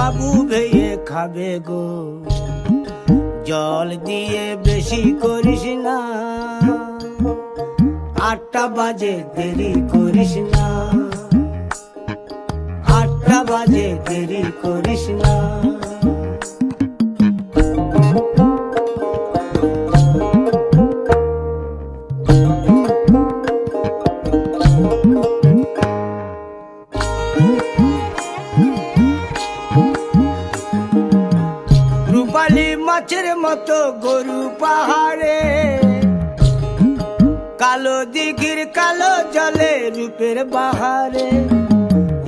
বাবু ভেয়ে খাবে গো। জল দিয়ে বেশি করিস না, 8টা বাজে দেরি করিস না, 8টা বাজে দেরি করিস না। রূপালী মাছের মতো গরু পাহাড়ে, কালো দিঘির কালো জলে রূপের বাহারে,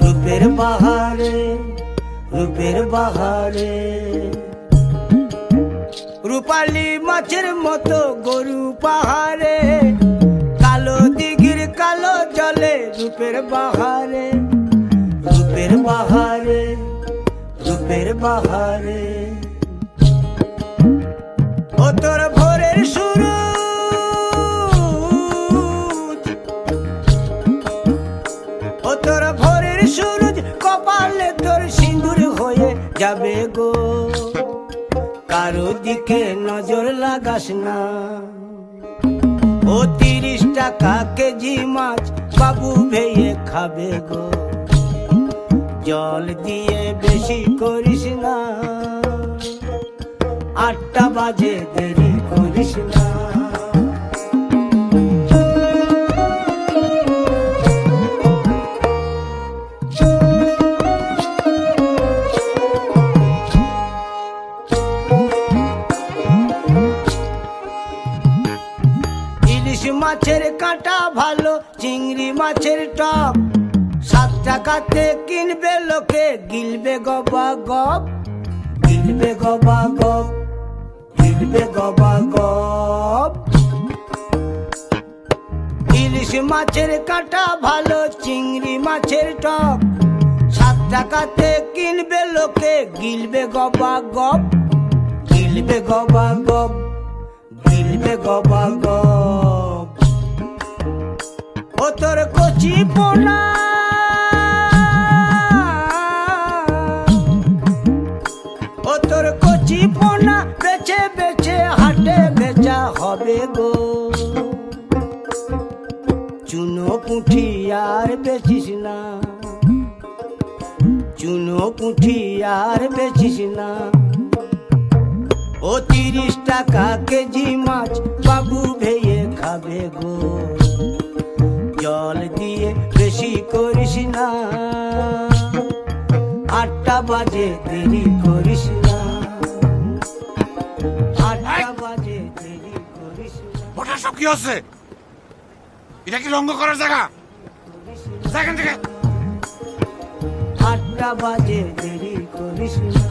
রূপের বাহারে, রূপের বাহারে। রূপালী মাছের মতো গরু পাহাড়ে, কালো দিঘির কালো জলে রূপের বাহারে, রূপের বাহারে, রূপের বাহারে। ও তোর ভোরের সুরুজ, ও তোর ভোরের সুরুজ, কপালে তোর সিঁদুর হয়ে যাবে গো। কারো দিকে নজর লাগাস না, ও 30 টাকা কেজি মাছ বাবু ভেয়ে খাবে গো। জল দিয়ে বেশি করিস না, 8টা বাজে দেরি করিস না। ইলিশ মাছের কাঁটা ভালো, চিংড়ি মাছের টক, 7 টাকাতে কিনবে লোকে, গিলবে গবা গপ, গিলবে গবা গপ, গিলবে গবা গপ। ইলিশ মাছের কাঁটা ভালো, চিংড়ি মাছের টক, 7 টাকাতে কিনবে লোকে, গিলবে গবা গপ, গিলবে গবা গপ, গিলবে গবা গপ। ও তোর কচি পোনা, ও তোর কচি পোনা বেছে বেছে হাটে বেচা হবে গো। চুনো পুঁঠি আর বেচিস না, চুনো পুঁঠি আর বেচিস না। ও 30 টাকা কেজি মাছ বাবু ভেয়ে খাবে গো। জল দিয়ে বেশি করিস না, 8টা বাজে দেরি করিস না, 8টা বাজে দেরি করিস না। ওটা সব কি হচ্ছে? এটা কি রঙ্গ করার জায়গা? এখান থেকে 8টা বাজে দেরি করিস না।